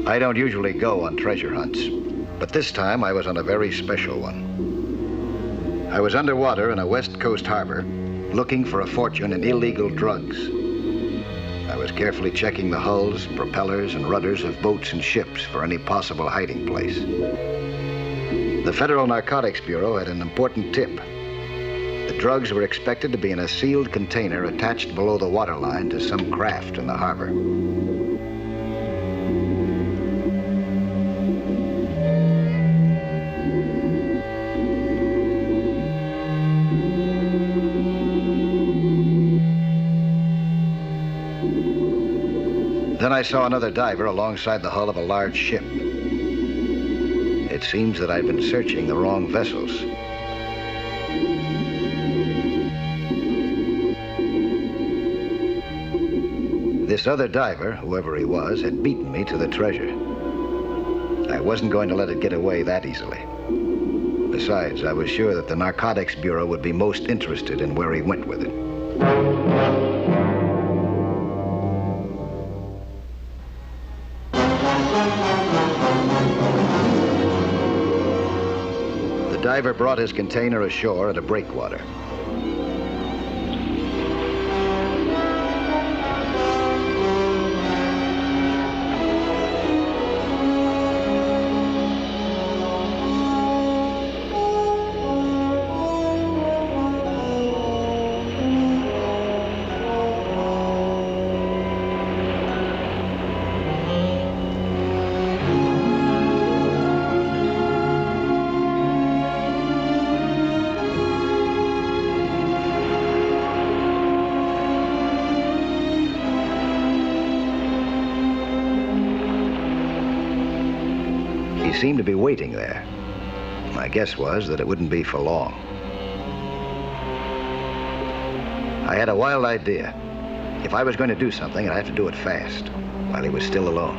I don't usually go on treasure hunts, but this time I was on a very special one. I was underwater in a West Coast harbor, looking for a fortune in illegal drugs. I was carefully checking the hulls, propellers, and rudders of boats and ships for any possible hiding place. The Federal Narcotics Bureau had an important tip. The drugs were expected to be in a sealed container attached below the waterline to some craft in the harbor. Then I saw another diver alongside the hull of a large ship. It seems that I'd been searching the wrong vessels. This other diver, whoever he was, had beaten me to the treasure. I wasn't going to let it get away that easily. Besides, I was sure that the Narcotics Bureau would be most interested in where he went with it. The diver brought his container ashore at a breakwater. He seemed to be waiting there. My guess was that it wouldn't be for long. I had a wild idea. If I was going to do something, I'd have to do it fast, while he was still alone.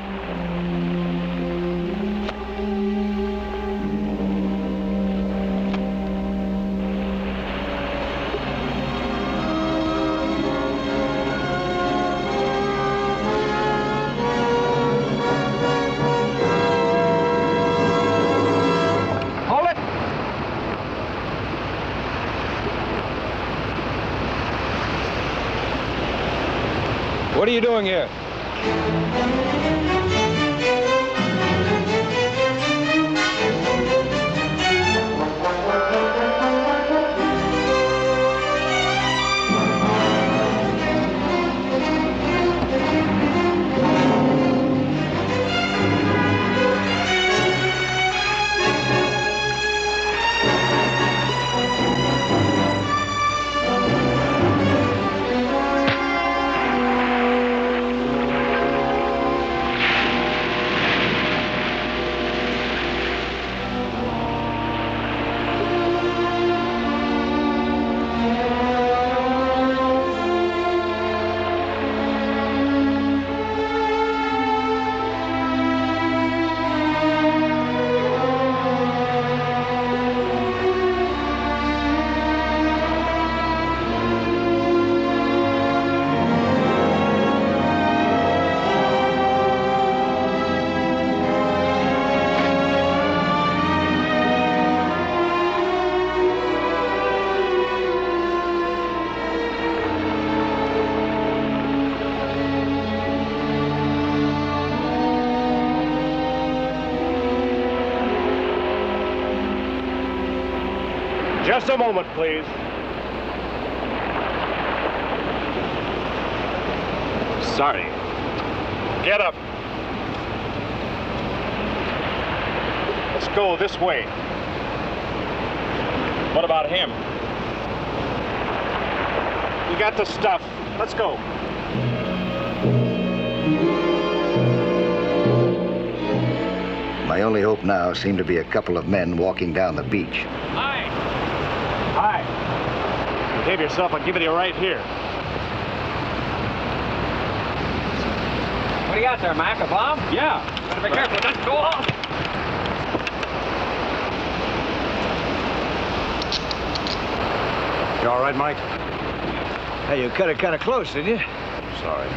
What are you doing here? Just a moment, please. Sorry. Get up. Let's go this way. What about him? You got the stuff. Let's go. My only hope now seemed to be a couple of men walking down the beach. Hi. Behave yourself. I'll give it to you right here. What do you got there, Mac? A bomb? Yeah. Better be careful. It doesn't go off. You all right, Mike? Hey, you cut it kind of close, didn't you? Sorry.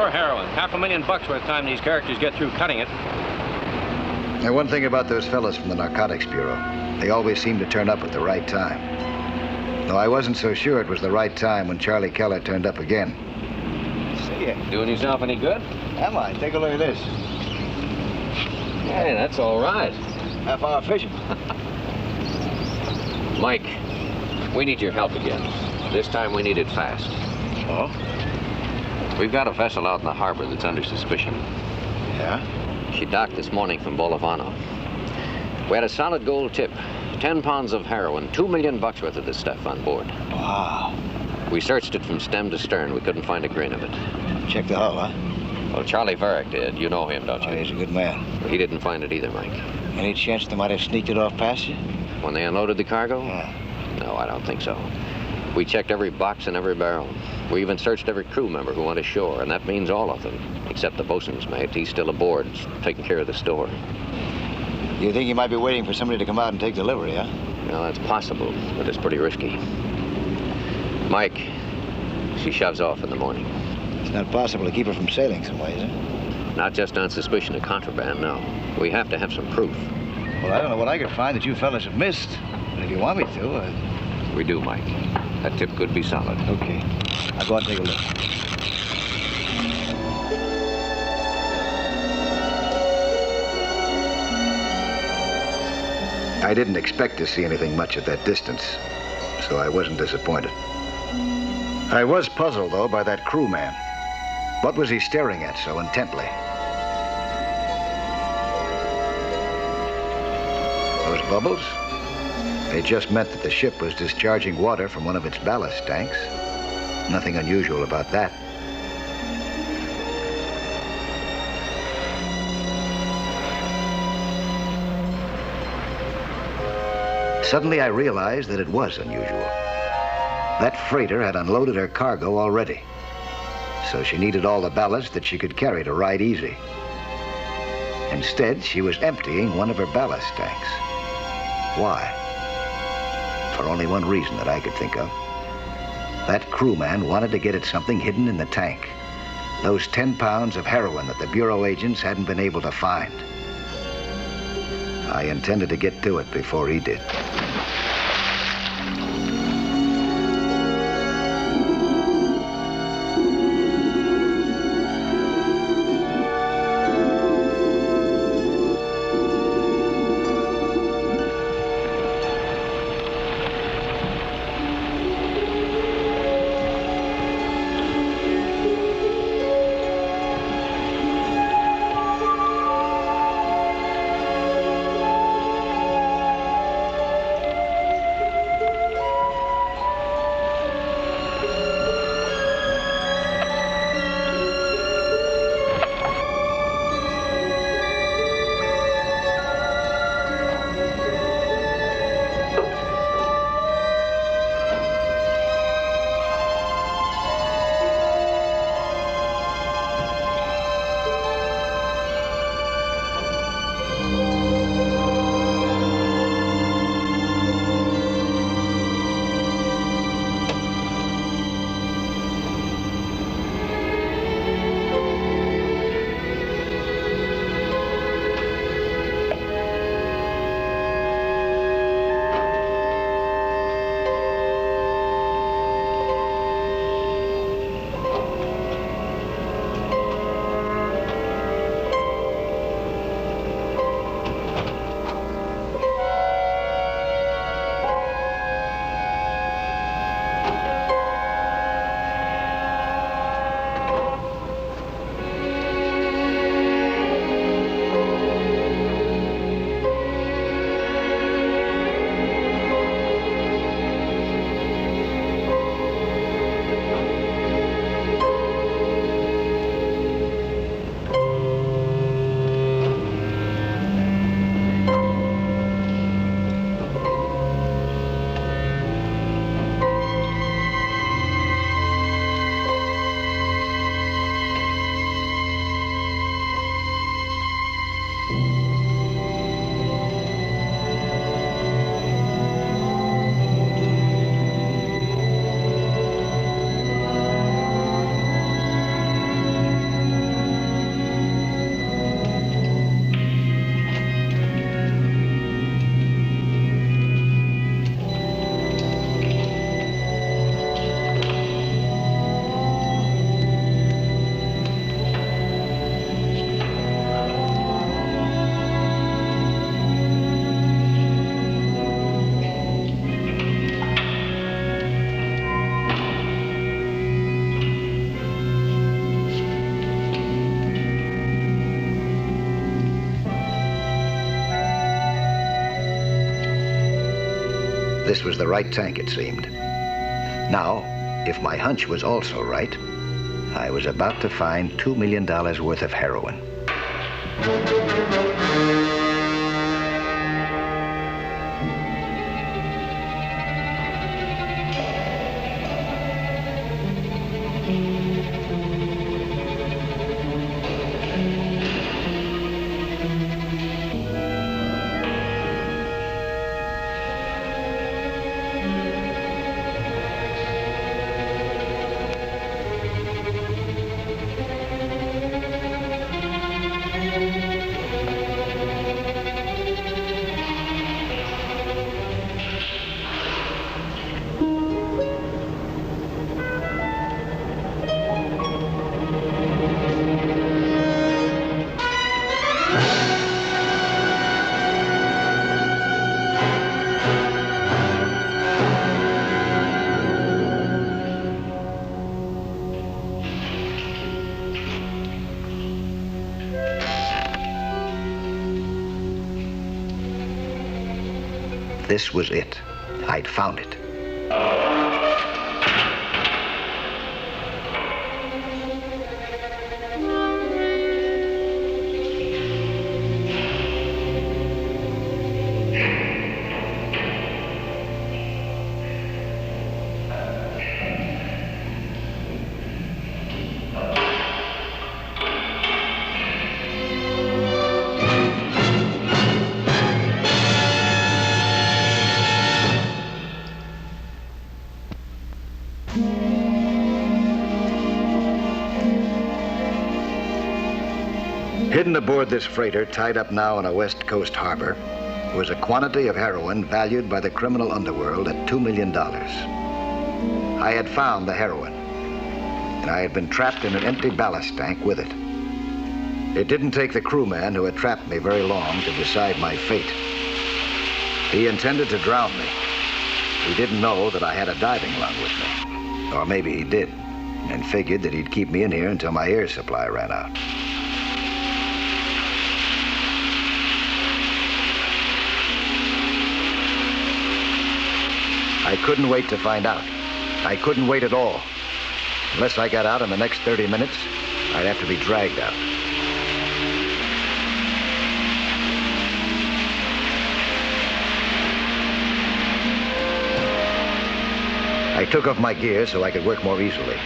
Pure heroin. $500,000 worth of time these characters get through cutting it. Now, one thing about those fellas from the Narcotics Bureau, they always seem to turn up at the right time. Though I wasn't so sure it was the right time when Charlie Keller turned up again. See ya. Doing yourself any good? Am I? Take a look at this. Hey, that's all right. Half-hour fishing. Mike, we need your help again. This time we need it fast. Oh? We've got a vessel out in the harbor that's under suspicion. Yeah? She docked this morning from Bolivano. We had a solid gold tip. 10 pounds of heroin, $2 million worth of this stuff on board. Wow. We searched it from stem to stern. We couldn't find a grain of it. Check the hull, huh? Well, Charlie Varick did. You know him, don't you? Oh, he's a good man. He didn't find it either, Mike. Any chance they might have sneaked it off past you? When they unloaded the cargo? Yeah. No, I don't think so. We checked every box and every barrel. We even searched every crew member who went ashore, and that means all of them, except the bosun's mate. He's still aboard, taking care of the store. You think you might be waiting for somebody to come out and take delivery, huh? Well, that's possible, but it's pretty risky. Mike, she shoves off in the morning. It's not possible to keep her from sailing some way, is it? Not just on suspicion of contraband, no. We have to have some proof. Well, I don't know what I could find that you fellas have missed. But if you want me to, We do, Mike. That tip could be solid. Okay. I'll go out and take a look. I didn't expect to see anything much at that distance, so I wasn't disappointed. I was puzzled, though, by that crewman. What was he staring at so intently? Those bubbles? They just meant that the ship was discharging water from one of its ballast tanks. Nothing unusual about that. Suddenly, I realized that it was unusual. That freighter had unloaded her cargo already, so she needed all the ballast that she could carry to ride easy. Instead, she was emptying one of her ballast tanks. Why? For only one reason that I could think of. That crewman wanted to get at something hidden in the tank. Those 10 pounds of heroin that the Bureau agents hadn't been able to find. I intended to get to it before he did. This was the right tank, it seemed. Now, if my hunch was also right, I was about to find $2 million worth of heroin. This was it. I'd found it. Hidden aboard this freighter, tied up now in a West Coast harbor, was a quantity of heroin valued by the criminal underworld at $2 million. I had found the heroin, and I had been trapped in an empty ballast tank with it. It didn't take the crewman who had trapped me very long to decide my fate. He intended to drown me. He didn't know that I had a diving lung with me. Or maybe he did, and figured that he'd keep me in here until my air supply ran out. I couldn't wait to find out. I couldn't wait at all. Unless I got out in the next 30 minutes, I'd have to be dragged out. I took off my gear so I could work more easily.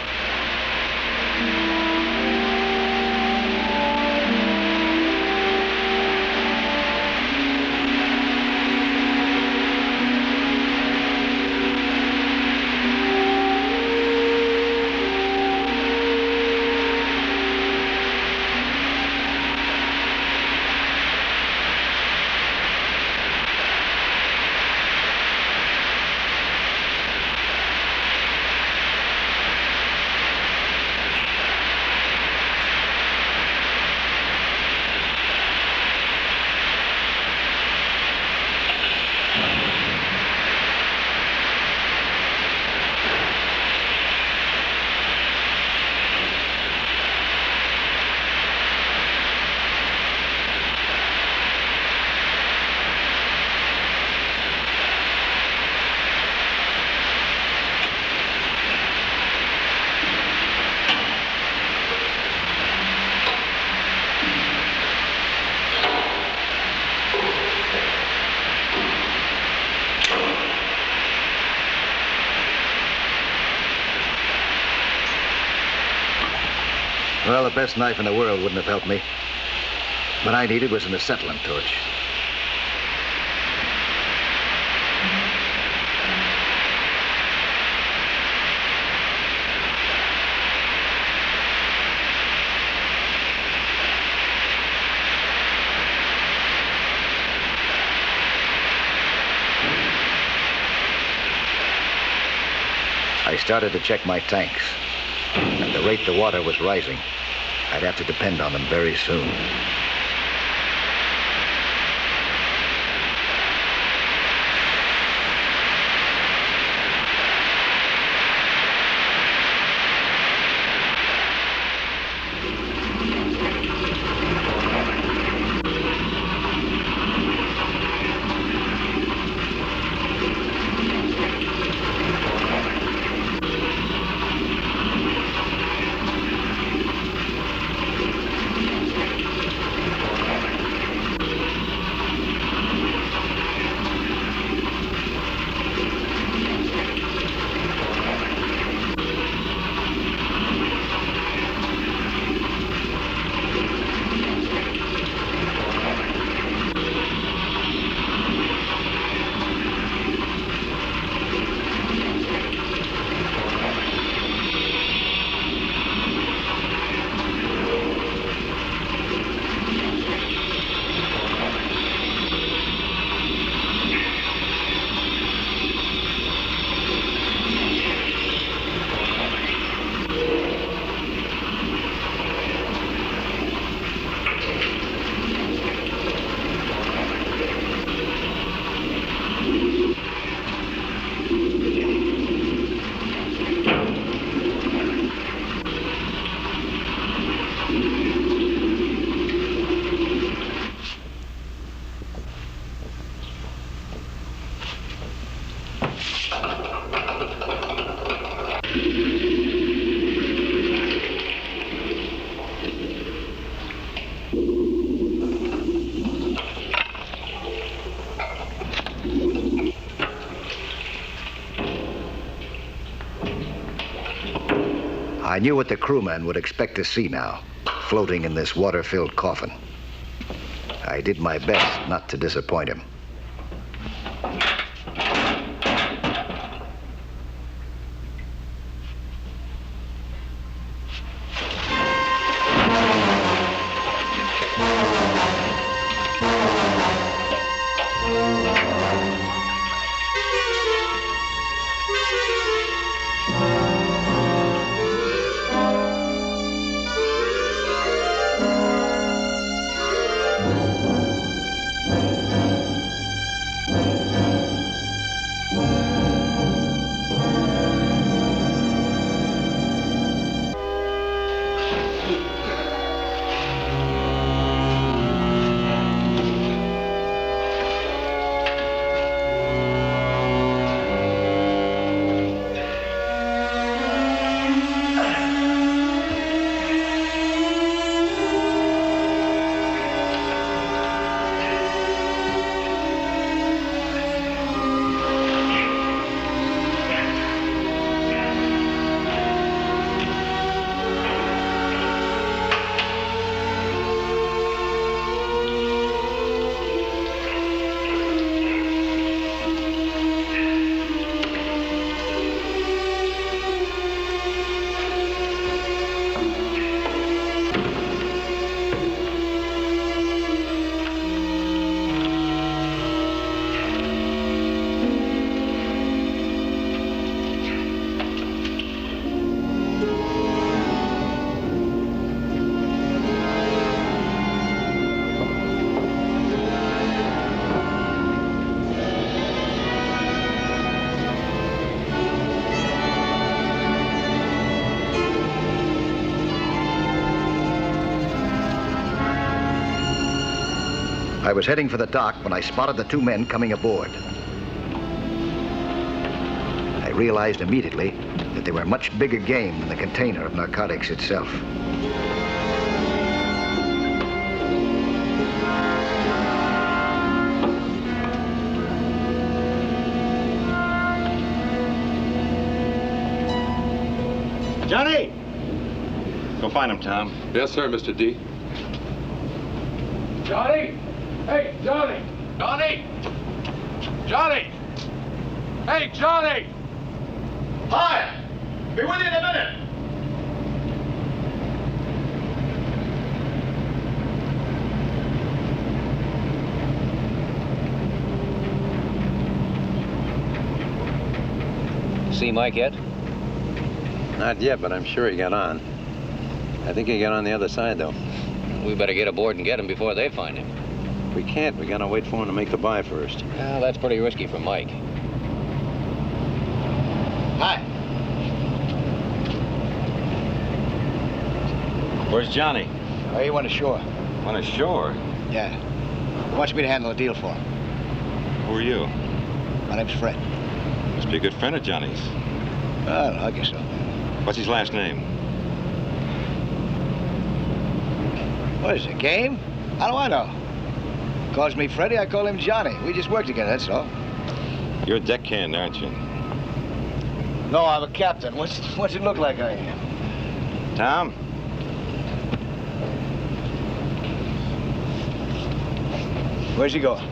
Well, the best knife in the world wouldn't have helped me. What I needed was an acetylene torch. I started to check my tanks. At the rate the water was rising, I'd have to depend on them very soon. I knew what the crewman would expect to see now, floating in this water-filled coffin. I did my best not to disappoint him. I was heading for the dock when I spotted the two men coming aboard. I realized immediately that they were much bigger game than the container of narcotics itself. Johnny! Go find him, Tom. Yes, sir, Mr. D. Johnny! Hey, Johnny! Johnny! Johnny! Hey, Johnny! Hi! Be with you in a minute. See Mike yet? Not yet, but I'm sure he got on. I think he got on the other side, though. We better get aboard and get him before they find him. We can't. We gotta wait for him to make the buy first. Well, that's pretty risky for Mike. Hi. Where's Johnny? Oh, he went ashore. On ashore? Yeah. He wants me to handle a deal for him. Who are you? My name's Fred. Must be a good friend of Johnny's. I don't know, I guess so. What's his last name? What is it, game? How do I know? Calls me Freddie, I call him Johnny. We just work together, that's all. You're a deckhand, aren't you? No, I'm a captain. What's it look like I am? Tom? Where's he going?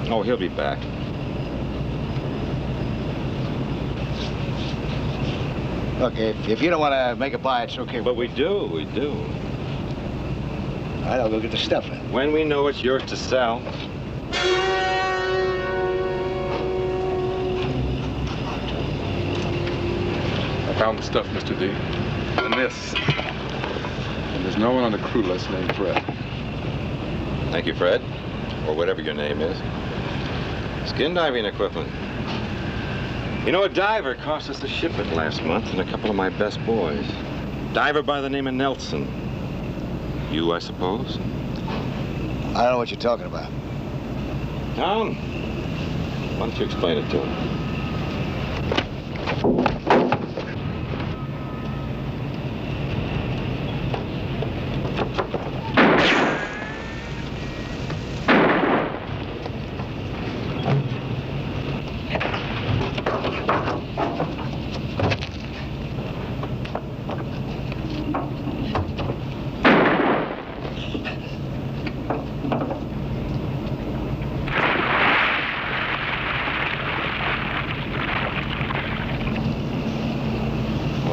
Oh, he'll be back. Look, if you don't want to make a buy, it's okay. But we do. All right, I'll go get the stuff then. When we know it's yours to sell. I found the stuff, Mr. D. And this. And there's no one on the crew less named Fred. Thank you, Fred. Or whatever your name is. Skin diving equipment. You know, a diver cost us the shipment last month and a couple of my best boys. Diver by the name of Nelson. You, I suppose? I don't know what you're talking about. Tom, why don't you explain it to him?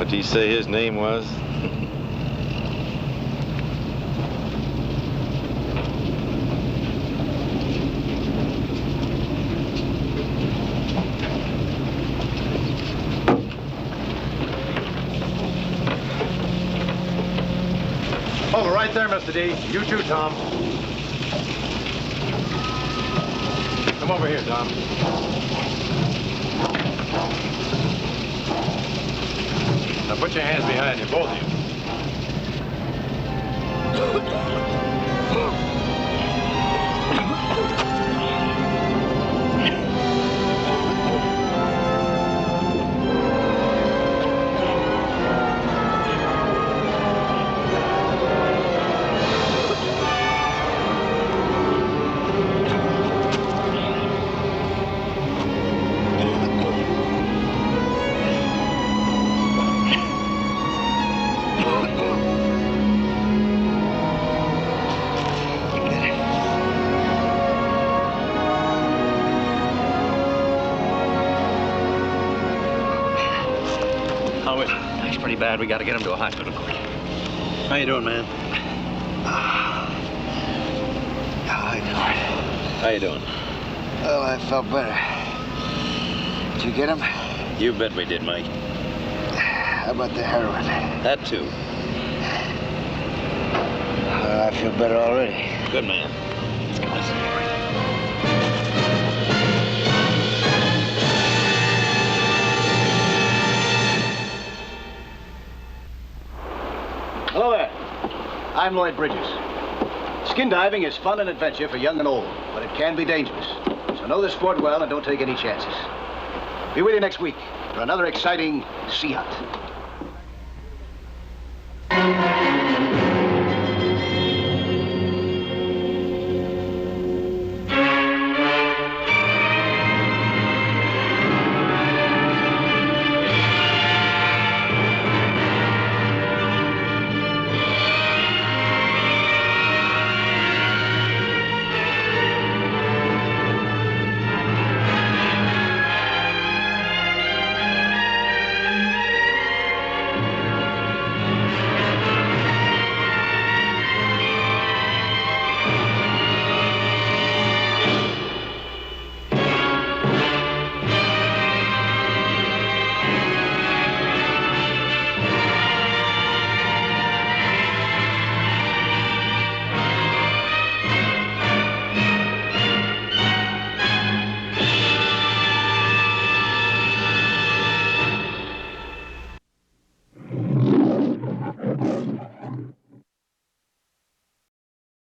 What'd he say his name was? Oh, right there, Mr. D. You too, Tom. Come over here, Tom. Now put your hands behind you, both of you. Bad. We got to get him to a hospital quick. How you doing, man? How you doing? Well, I felt better. Did you get him? You bet we did, Mike. How about the heroin? That too. I feel better already. Good man. Let's go. Hello there. I'm Lloyd Bridges. Skin diving is fun and adventure for young and old, but it can be dangerous. So know the sport well and don't take any chances. Be with you next week for another exciting sea hunt.